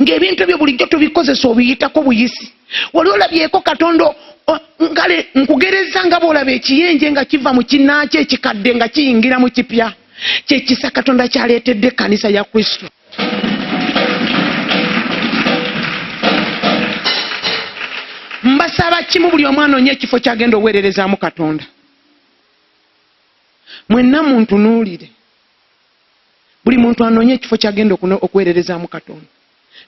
ng'ebintu ebyo bulijjo tubikozesa obiyitako buyisi. Wali olabyeko Katonda ngale nkugereza nga bw'olaba ekiyenje nga kiva mu kinnaakyo ekikadde nga kiyingira mu kipya. Kyekisa Katonda kyaleetedde ekkanisa ya Kristo. Mbasaba kimu buli omu anoonye ekifo ky'agenda oweererezaamu Katonda. Mwenna muntunuulire. Buli muntu anoonye ekifo ky'agenda okuweererezaamu Katonda.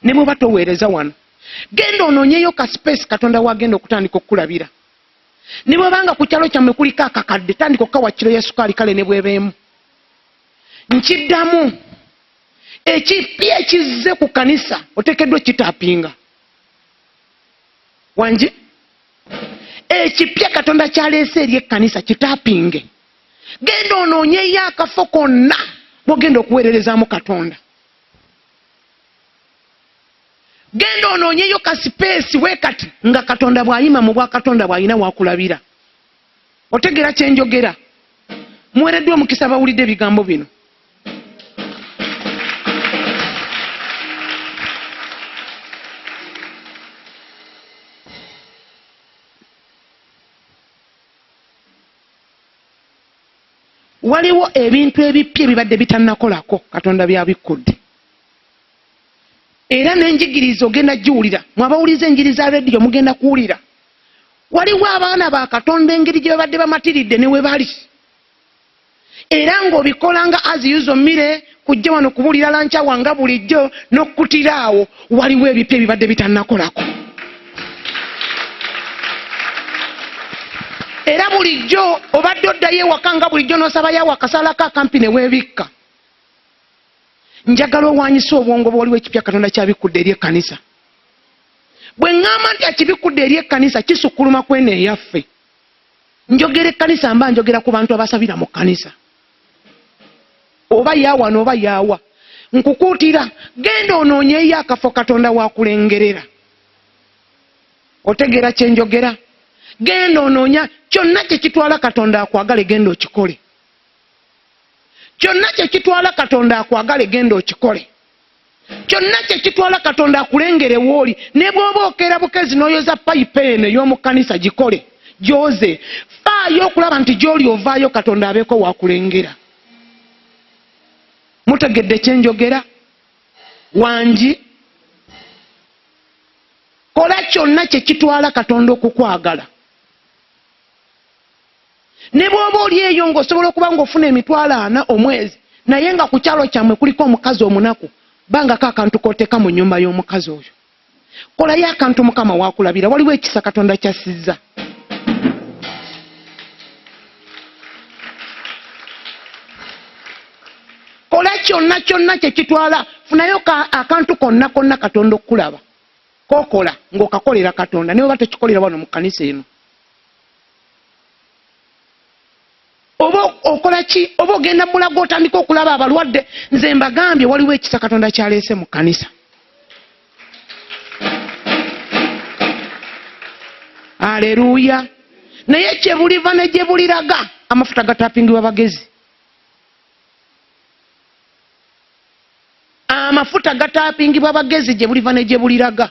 Ne bw'oba toweereza wano, genda onoonyeyo ka space Katonda wagenda okutandika okukulabira. Ne bw'obanga ku kyalo kyammwe kuliko akakadde, tandika okukawa kiro ya sukaali kale ne bw'ebeemu. Nkiddamu, ekipya ekizze ku kanisa oteekeddwa kitapinga. Wangi? Ekipya Katonda kyaleese eri ekkanisa kitapinge. Genda onoonyeyo akafo konna bw'ogenda okuweererezaamu Katonda. Genda onoonyeyo ka space weekati nga Katonda bw'ayima mu bwa Katonda bw'ayina wakulabira. Otegera kye njogera? Muweereddwa omukisa bawulidde ebigambo bino. Waliwo ebintu ebipya ebibadde bitannakolako Katonda by'abikkudde. Era n'enjigiriza ogenda giwulira. Mwabawuliza enjiri za rediyo mugenda kuwulira. Waliwo abaana ba Katonda engeri gye babadde bamatiridde ne we bali. Era ng'obikola nga aziyuzo mmire kujja wano kubuulira lancawa nga bulijjo n'okkutiraawo. Waliwo ebipya ebibadde bitannakolako. Era bulijjo obadde oddayo ewaka nga bulijjo n'osabayo akasalako akampi ne weebikka. Njagala owaanyisa obwongo bw'oliwo ekipya Katonda ky'abikkudde eri ekkanisa. Bwe ŋŋamba nti akibikkudde eri ekkanisa kisukkuluma kwene eyaffe. Njogera ekkanisa mba njogera ku bantu abasabira mu kkanisa. Oba yaawa n'oba yaawa. Nkukuutira genda onoonyeyo akafo Katonda waakulengerera. Otegeera kye njogera? Genda onoonya kyonna kye kitwala Katonda akwagale genda okikole. Kyonna kye kitwala Katonda akwagale genda okikole. Kyonna kye kitwala Katonda akulengere wooli. Ne bw'oba okeera bukezi n'oyoza payipu eno ey'omu kkanisa gikole. Gyoze. Faayo okulaba nti gy'oli ovaayo Katonda abeeko waakulengera. Mutegedde kye njogera? Wangi? Kola kyonna kye kitwala Katonda okukwagala. Ne bw'oba oli eyo ng'osobola okuba ng'ofuna emitwalo 40 omwezi, naye nga ku kyalo kyammwe kuliko omukazi omunaku, bangako akantu k'oteeka mu nnyumba y'omukazi oyo. Kolayo akantu Mukama waakulabira. Waliwo ekisa Katonda ky'assizza. Kola kyonna kye kitwala. Funayo akantu konna Katonda okkulaba. K'okola ng'okakolera Katonda. Ne bw'oba tekikolera wano mu kkanisa eno. Oba okola ki? Oba ogenda mulago otandika okulaba abalwadde. Nze mbagambye waliwo ekisa Katonda kyaleese mu kkanisa. Aleluya. Naye kye buliva ne gye buliraga amafuta gatapingibwa bagezi. Amafuta gatapingibwa bagezi gye buliva ne gye buliraga.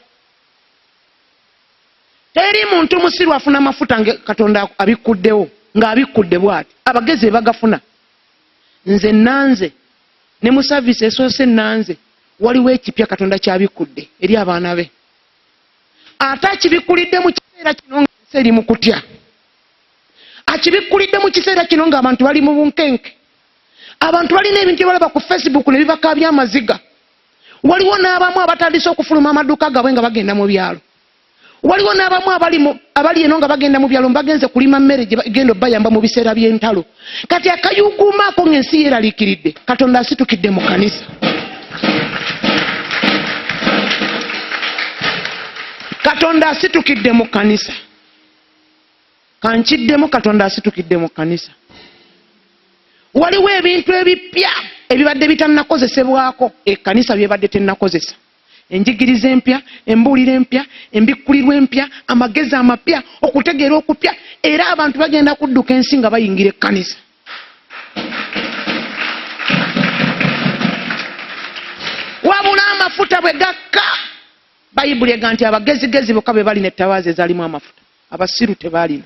Teri muntu musiru afuna amafuta Katonda abikkuddewo. Ng'abikkudde bw'ati abagezi bagafuna. Nze nanze ne mu service esoose nanze waliwo ekipya Katonda ky'abikkudde eri abaana be. Ate akibikkulidde mu kiseera kino nga eri mu kutya. Akibikkulidde mu kiseera kino ng'abantu bali mu bunkenke. Abantu balina ebintu balaba ku Facebook ne bibakaabya amaziga. Waliwo n'abamu abatandise okufuluma amaduuka gaabwe nga bagenda mu byalo. Waliwo n'abamu abali eno nga bagenda mu byalo bagenze kulima mmere genda bayamba mu biseera by'entalo. Kati akayuguumaako ng'ensi yeeraliikiridde Katonda asitukidde mu kkanisa. Katonda asitukidde mu kkanisa. Kankiddemu Katonda asitukidde mu kkanisa. Waliwo ebintu ebipya ebibadde bitannakozesebwako ekkanisa byebadde tennakozesa. Enjigiriza empya, embuuliro empya, embikkulirwa empya, amagezi amapya, okutegeera okupya, era abantu bagenda kudduka ensi nga bayingira ekkanisa. Wabula amafuta bwe gakka Bayibuli ega nti abagezigezi bokka be balina ettawaazi ezalimu amafuta, abasiru tebalina.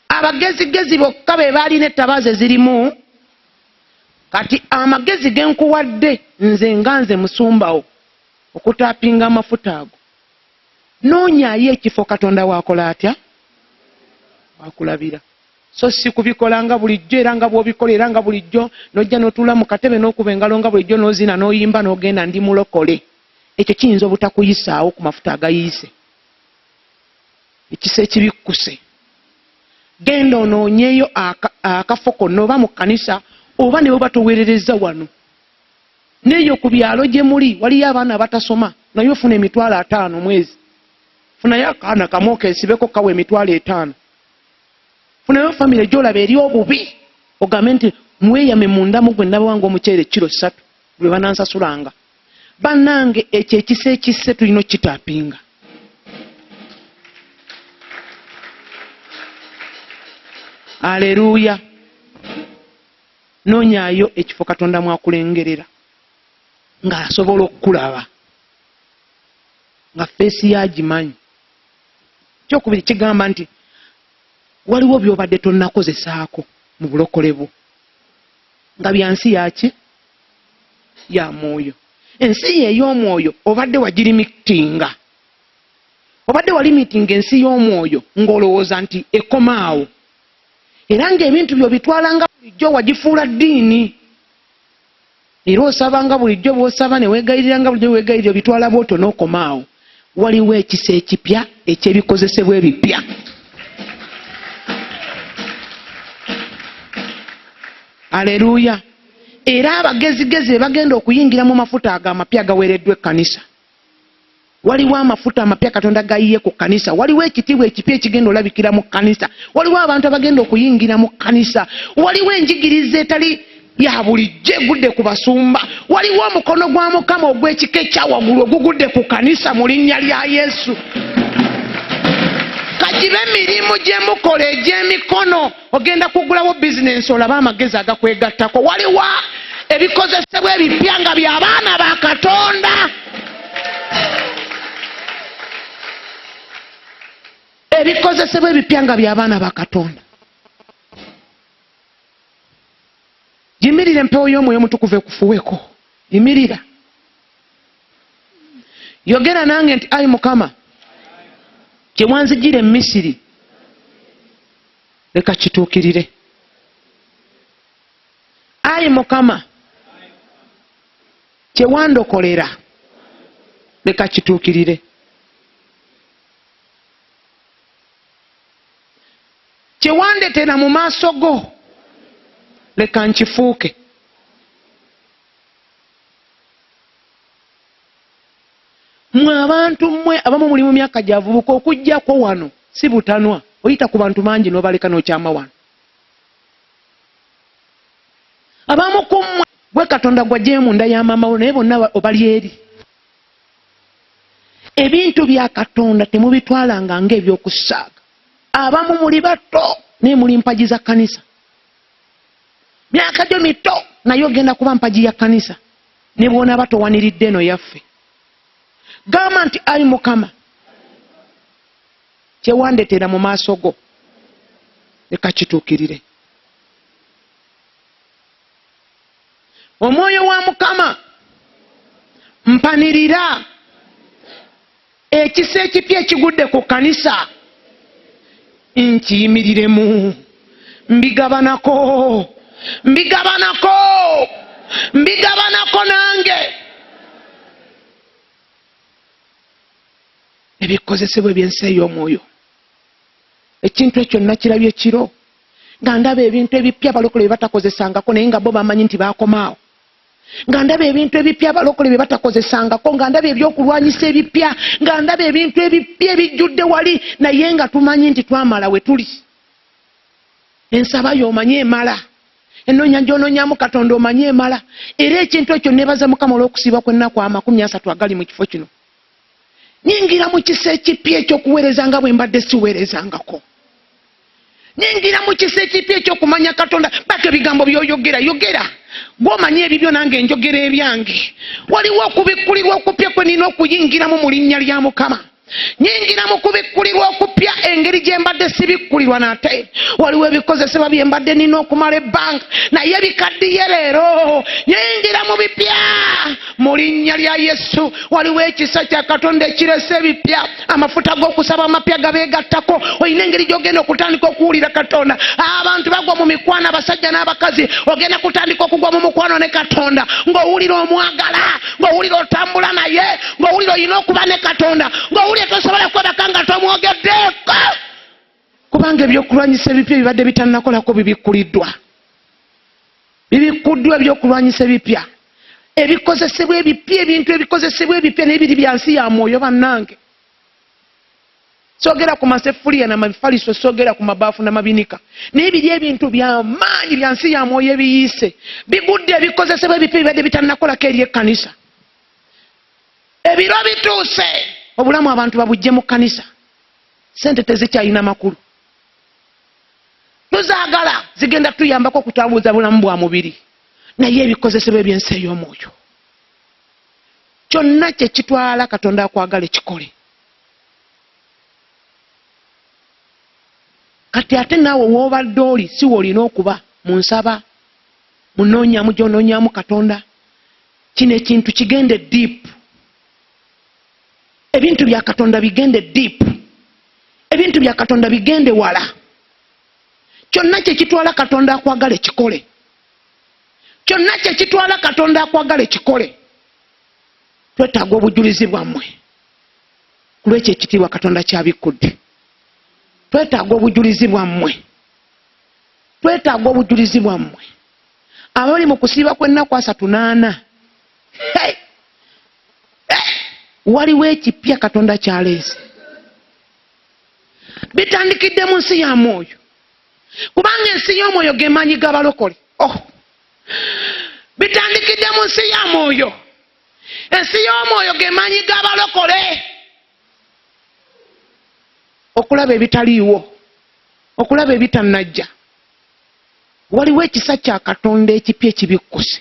Abagezigezi bokka be balina ettawaazi ezirimu. Kati amagezi genkuwadde nze nga nze musumbawo okutaapinga amafuta ago, noonyaayo ekifo Katonda waakola atya? Waakulabira. So si kubikola nga bulijjo era nga bw'obikola era nga bulijjo n'ojja n'otuula mu katebe n'okuba engalo nga bulijjo n'ozina n'oyimba n'ogenda ndi mulokole. Ekyo kiyinza obutakuyisaawo ku mafuta agayiise. Ekisa ekibikkuse. Genda onoonyeeyo akafo konna oba mu kkanisa oba ne bwe batoweerereza wano. N'eyo ku byalo gye muli waliyo abaana abatasoma naye ofuna emitwalo 5 mwezi. Funayo akaana kamu okeesibeko kawa emitwalo 5. Funayo famire gy'olaba eri obubi ogambe nti mweyame munda mu gwe ndaba wange omuceere kilo 3 bwe banansasulanga. Bannange ekyo ekisa ekisse tulina okitaapinga. Aleluya. Noonyaayo ekifo Katonda mwakulengerera ng'asobola okukulaba nga feesi yagimanyi. Kyokubiri kigamba nti waliwo by'obadde tonnakozesaako mu bulokole bwo nga byansi yaki ya mwoyo. Ensi y'ey'omwoyo obadde wagirimitinga, obadde walimitinga ensi y'omwoyo ng'olowooza nti ekomaawo, era ng'ebintu byo bitwalanga bulijjo wagifuula ddiini, era osabanga bulijjo bw'osaba ne weegayiriranga bulijjo weegayirira bitwala bw'otyo n'okomaawo. Waliwo ekisa ekipya eky'ebikozesebwa ebipya. Aleluya. Era abagezigezi bagenda okuyingira mu mafuta amapya agaweereddwa ekkanisa. Waliwo amafuta amapya Katonda gayiye ku kkanisa. Waliwo ekitiibwa ekipya ekigenda olabikira mu kkanisa. Waliwo abantu abagenda okuyingira mu kkanisa. Waliwo enjigiriza etali ya bulijjo egudde ku basumba. Waliwo omukono gwa Mukama ogw'ekika ekyawaggulu ogugudde ku kkanisa mu linnya lya Yesu. Kagibe emirimu gye mukola egy'emikono. Ogenda kugulawo bizinensi olaba amagezi agakwegattako. Waliwo ebikozesebwa ebipya nga by'abaana ba Katonda. Ebikozesebwa ebipya nga by'abaana ba Katonda. Yimirira empewo y'omwoyo omutukuvu ekufuweko. Yimirira. Yogera nange nti ayi Mukama, kye wanzijjira e Misiri leka kituukirire. Ayi Mukama, kye wandokolera leka kituukirire. Kye wandetera mu maaso go leka nkifuuke. Mwe abantu mmwe abamu muli mu myaka gyavubuka okujjako wano si butanwa, oyita ku bantu mangi n'obaleka n'okyama wano. Abamu ku mmwe gwe Katonda gw'aggyeyo mu nda ya maama wo naye bonna obali eri. Ebintu bya Katonda temubitwalanga ng'ebyokusaaga. Abamu muli bato naye muli mpagi za kkanisa. Myaka gyo mito naye ogenda kuba mpagi ya kkanisa ne bw'ona batowaniridde eno yaffe. Gamba nti ayi Mukama, kye wandetera mu maaso go leka kituukirire. Omwoyo wa Mukama mpanirira ekisa ekipya ekigudde ku kkanisa nkiyimiriremu. Mbigabanako nange. Ebikozesebwa eby'ensi ey'omwoyo. Ekintu ekyo nakirabye kiro nga ndaba ebintu ebipya abalokole bye batakozesangako naye nga bo bamanyi nti baakomaawo. Nga ndaba ebintu ebipya abalokole bye batakozesangako, nga ndaba ebyokulwanyisa ebipya, nga ndaba ebintu ebipya ebijjudde wali naye nga tumanyi nti twamala we tuli. Ensaba y'omanyi emala. Ennoonya gy'onoonyaamu Katonda omanyi emala. Era ekintu ekyo neebaza Mukama olw'okusiiba kw'ennaku 30 agali mu kifo kino. Nyingira mu kisa ekipya ekyokuweereza nga bwe mbadde siweerezangako. nyingira mu kisa ekipya ekyokumanya Katonda. Bako ebigambo byoyogera yogera gw'omanyi ebibyo nange njogera ebyange. Waliwo okubikkulirwa okupya kwe nina okuyingiramu mu linnya lya Mukama. Nyingira mu kubikkulirwa okupya engeri gye mbadde sibikkulirwa nate. Waliwo ebikozesebwa bye mbadde nina okumala ebbanga naye bikaddiye leero. Nyingira mu bipya mu linnya lya Yesu. Waliwo ekisa kya Katonda ekirese ebipya. Amafuta g'okusaba amapya gabeegattako. Olina engeri gy'ogenda okutandika okuwulira Katonda. Abantu bagwa mu mikwano abasajja n'abakazi. Ogenda kutandika okugwa mu mukwano ne Katonda ng'owulira omwagala, ng'owulira otambula naye, ng'owulira olina okuba ne Katonda, ng'owulira tosobola kwebaka nga tomwogeddeko. Kubanga ebyokulwanyisa ebipya bibadde bitannakolako bibikkuliddwa. Bibikkuddwa ebyokulwanyisa ebipya. Ebikozesebwa ebipya, ebintu ebikozesebwa ebipya n'ebiri bya nsi ya mwoyo bannange. Sogera ku maseffuliya n'amafaliso, sogera ku mabaafu n'amabinika. N'ebiri ebintu by'amaanyi bya nsi ya mwoyo ebiyiise. Bigudde ebikozesebwa ebipya bibadde bitannakolako eri ekkanisa. Ebiro bituuse. Obulamu abantu babujje mu kkanisa. Sente tezikyalina makulu. Tuzaagala zigenda tuyambako okutambuza bulamu bwa mubiri. Naye ebikozesebwa eby'ensi ey'omwoyo. Kyonna kye kitwala Katonda akwagala ekikole. Kati ate naawe w'obadde oli si w'olina okuba mu nsaba, munoonyaamu gy'onoonyaamu Katonda. Kino ekintu kigende deep. Ebintu bya Katonda bigende deep. Ebintu bya Katonda bigende wala. Kyonna kye kitwala Katonda akwagala ekikole. Kyonna kye kitwala Katonda akwagala ekikole. Twetaaga obujulizi bwammwe. Ku lw'ekyo ekitiibwa Katonda kyabikkudde. Twetaaga obujulizi bwammwe. Twetaaga obujulizi bwammwe. Abali mu kusiiba kw'ennaku 38. Waliwo ekipya Katonda kyaleese. Bitandikidde mu nsi ya mwoyo. Kubanga ensi y'omwoyo ge maanyi g'abalokole. Bitandikidde mu nsi ya mwoyo. Ensi y'omwoyo ge maanyi g'abalokole. Okulaba ebitaliiwo, okulaba ebitannajja. Waliwo ekisa kya Katonda ekipya ekibikkuse.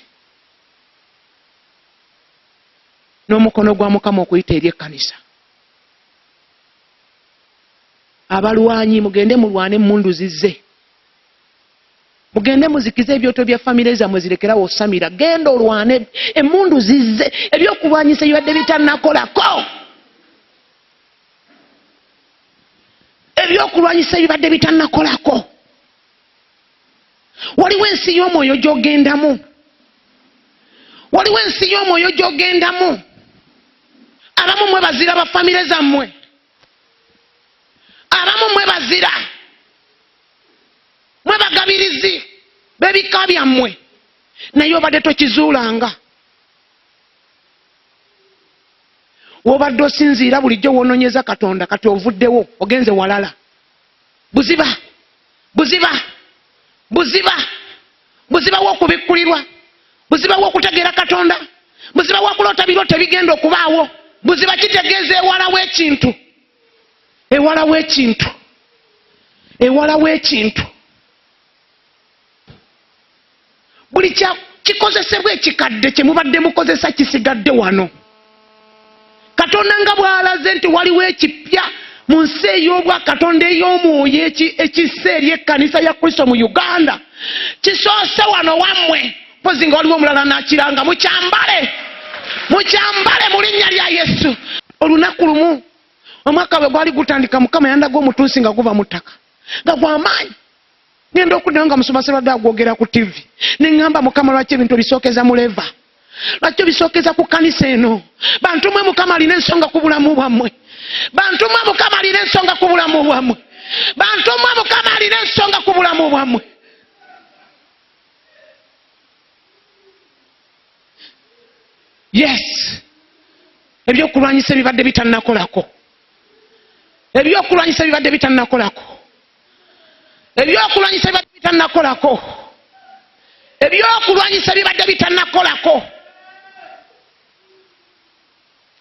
N'omukono gwa Mukama okuyita eri ekkanisa. Abalwanyi mugende mulwane emmundu zizze. Mugende muzikize ebyoto bya famire zammwe zirekerawo osamira. Genda olwane emmundu zizze. Ebyokulwanyisa bibadde bitannakolako. Ebyokulwanyisa bibadde bitannakolako. Waliwo ensi y'omwoyo gy'ogendamu. Waliwo ensi y'omwoyo gy'ogendamu. Abamu mwe bazira ba famire zammwe. Abamu mwe bazira. Mwe bagabirizi b'ebika byammwe. Naye obadde tokizuulanga. Wobadde osinziira bulijjo woonoonyeza Katonda kati ovuddewo ogenze walala. Buziba. Buziba. Buziba. Buziba w'okubikkulirwa. Buziba w'okutegeera Katonda. Buziba w'okuloota birooto ebigenda okubaawo. Buziba kitegeeza ewala w'ekintu. Ewala w'ekintu. Ewala w'ekintu. Buli kikozesebwa ekikadde kye mubadde mukozesa kisigadde wano. Katonda nga bw'alaze nti waliwo ekipya mu nsi ey'obwa Katonda ey'omwoyo ekisse eri ekkanisa ya Kristo mu Uganda. Kisoose wano wammwe. Mpozi nga waliwo omulala n'akiranga. Mukyambale. Mukyambale mu linnya lya Yesu. Olunaku lumu omwaka bwe gwali gutandika Mukama yandaga omutunsi nga guva mu ttaka. Nga gw'amaanyi. Ngenda okuddayo nga musomasebwa ddala gwogera ku TV. Ne ŋŋamba Mukama lwaki ebintu ebisookeza mu leva. Lwaki bisookeza ku kkanisa eno. Bantu mwe Mukama alina ensonga ku bulamu bwammwe. Bantu mwe Mukama alina ensonga ku bulamu bwammwe. Bantu mwe Mukama alina ensonga ku bulamu bwammwe. Yes. Ebyokulwanyisa bibadde bitannakolako. Ebyokulwanyisa bibadde bitannakolako. Ebyokulwanyisa bibadde bitannakolako. Ebyokulwanyisa bibadde bitannakolako.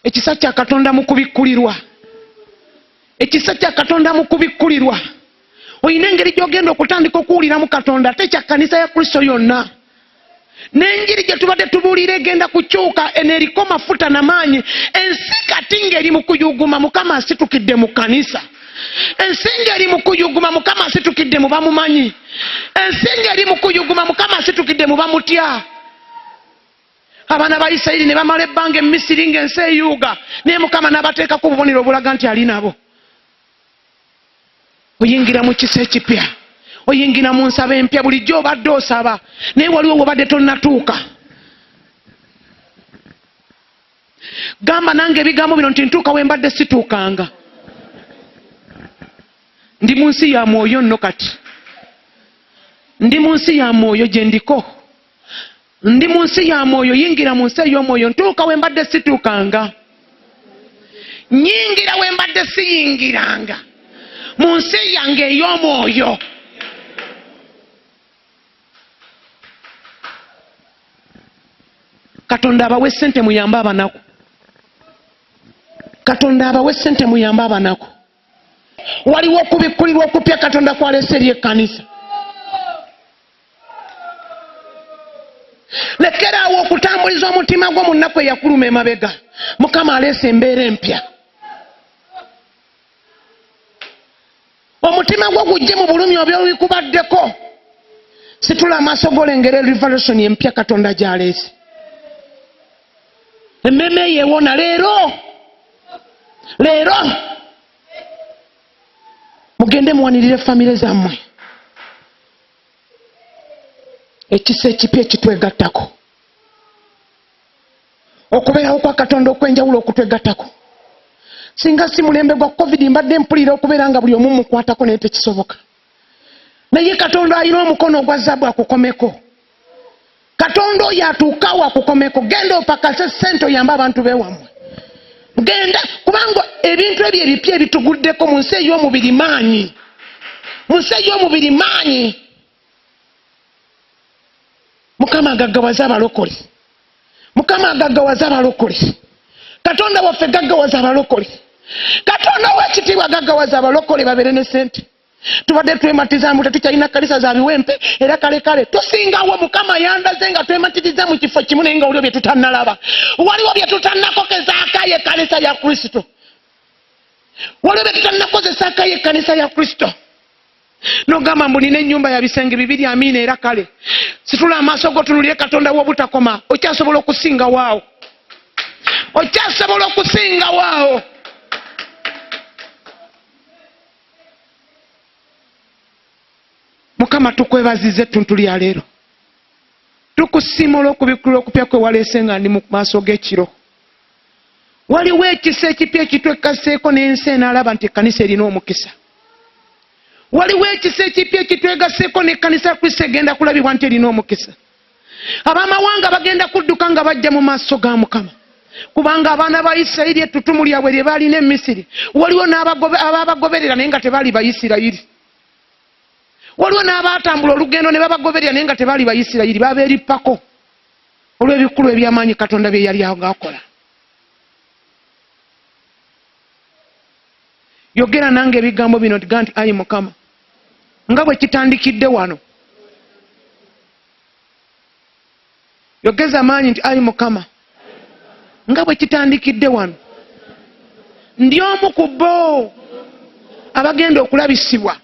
Ekisa kya Katonda mu kubikkulirwa. Ekisa kya Katonda mu kubikkulirwa. oyina engeri gy'ogenda okutandika okuwuliramu Katonda ate kya kkanisa ya Kristo yonna. N'enjiri gye tubadde tubuulira egenda kukyuka eneriko mafuta n'amaanyi. Ensi kati ng'eri mu kuyuguma, Mukama asitukidde mu kkanisa. Ensi ng'eri mu kuyuguma, Mukama asitukidde mu bamumanyi. Ensi ng'eri mu kuyuguma, Mukama asitukidde mu bamutya. Abaana ba Isirayiri ne bamala ebbanga e Misiri ng'ensi eyuuga, naye Mukama n'abateekako obubonero obulaga nti ali nabo. Oyingira mu kisa ekipya, oyingira mu nsaba empya, bulijjo obadde osaba naye waliwo wobadde tonnatuuka. Gamba nange ebigambo bino nti ntuuka we mbadde situukanga. Ndi mu nsi ya mwoyo nno kati. Ndi mu nsi ya mwoyo gye ndiko. Ndi mu nsi ya mwoyo, yingira mu nsi ey'omwoyo, ntuuka we mbadde situukanga. Nyingira we mbadde siyingiranga. Mu nsi yange ey'omwoyo. Katonda abawe ssente muyambe abanaku. Katonda abawe ssente muyambe abanaku. Waliwo okubikkulirwa okupya Katonda kwaleese eri ekkanisa. Lekeraawo okutambuliza omutima gwo mu nnaku eyakuluma emabega. Mukama aleese embeera empya. Omutima gwo gujje mu bulumi obw'ebikubaddeko. Situla amaaso golengera revolution empya Katonda gy'aleese. Emmeme yeewona leero. Mugende muwanirire famire zammwe. Ekisa ekipya ekitwegattako. Okubeerawo kwa Katonda okwenjawulo okutwegattako. Singa si mulembe gwa COVID mbadde mpulira okubeera nga buli omu mukwatako naye tekisoboka. Naye Katonda alina omukono ogwa zaabu akukomeko. Katonda oyo atuukawo akukomeko. Genda opakase ssente oyambe abantu beewammwe. Genda kubanga ebintu ebyo ebipya ebituguddeko mu nsi ey'omubiri maanyi. Mu nsi ey'omubiri maanyi. Mukama agaggawaza abalokole. Mukama agaggawaza abalokole. Katonda waffe gaggawaza abalokole. Katonda w'ekitiibwa agaggawaza abalokole babeere ne ssente. Tubadde twematiza mbu tetukyalina kkanisa za biwempe era kale tusingawo. Mukama yandaze nga twematiriza mu kifo kimu naye nga waliwo bye tutannalaba. Waliwo bye tutannakokezaako ekkanisa ya Kristo. Waliwo bye tutannakozesaako ekkanisa ya Kristo. Nogamba mbu nina ennyumba ya bisenge bibiri, amiina era kale. Situla amaaso go tunulire Katonda w'obutakoma. Okyasobola okusinga waawo. Okyasobola okusinga waawo. Mukama tukwebaziza ettuntu lya leero. Tukusiima olw'okubikkulira okupya kwe waleese nga ndi mu maaso g'ekiro. Waliwo ekisa ekipya ekitwekkaseeko n'ensi enaalaba nti ekkanisa erina omukisa. Waliwo ekisa ekipya ekitwegaseeko n'ekkanisa ya Kristo egenda kulabibwa nti erina omukisa. Abamawanga bagenda kudduka nga bajja mu maaso ga Mukama. Kubanga abaana ba Isirayiri ettutumu lyabwe lye baalina e Misiri, waliwo n'ababagoberera naye nga tebaali Bayisirayiri. Waliwo n'abaatambula olugendo ne babagoberera naye nga tebaali Bayisirayiri, babeerippako olw'ebikulu eby'amaanyi Katonda bye yali akola. Yogera nange ebigambo bino nti ayi Mukama, nga bwe kitandikidde wano. Yogeza amaanyi nti ayi Mukama, nga bwe kitandikidde wano. Ndi omu ku bo abagenda okulabisibwa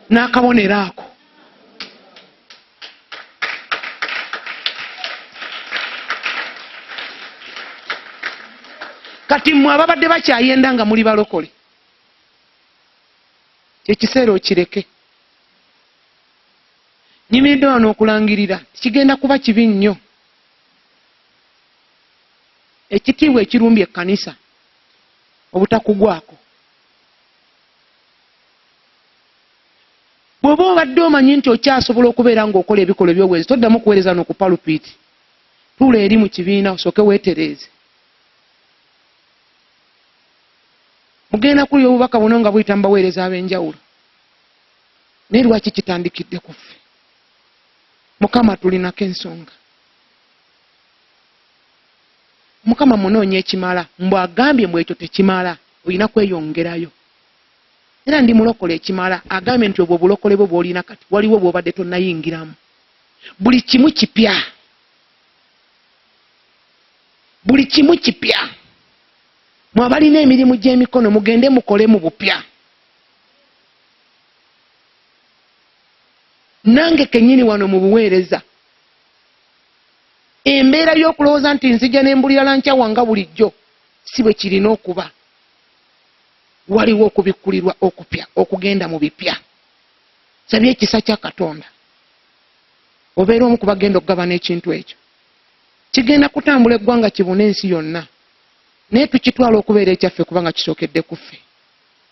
n'akabonero ako. Kati mmwe ababadde bakyayenda nga muli balokole, ekiseera okireke. Nyimiridde wano okulangirira kigenda kuba kibi nnyo. Ekitiibwa ekirumbye ekkanisa obutakugwako. Bw'oba obadde omanyi nti okyasobola okubeera ng'okola ebikolwa eby'obwezi, toddamu kuweereza no ku palupiiti. Tuula eri mu kibiina osooke weetereeze. Mugenda kulya obubaka buno nga buyita mu baweereza ab'enjawulo. Naye lwaki kitandikidde ku ffe? Mukama tulinako ensonga. Mukama munoonya ekimala. Mbw agambye mbw ekyo tekimala. Olina kweyongerayo. era ndi mulokole ekimala agambe nti obwo bulokole bwo bwolina kati waliwo bwobadde tonnayingiramu. Buli kimu kipya, buli kimu kipya. Mwabalina emirimu gy'emikono mugende mukole mu bupya. Nange kenyini wano mu buweereza embeera y'okulowooza nti nzija n'embulira lanca wanga bulijjo si bwe kirina okuba. Waliwo okubikkulirwa okupya, okugenda mu bipya. Sabye ekisa kya Katonda obeera omu ku bagenda okugabana ekintu ekyo. Kigenda kutambula eggwanga kibune ensi yonna, naye tukitwala okubeera ekyaffe kubanga kisookedde ku ffe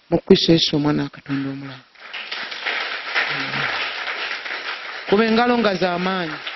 mu Kristo Yesu omwana wa Katonda omulamu. Kuba engalo nga z'amaanyi.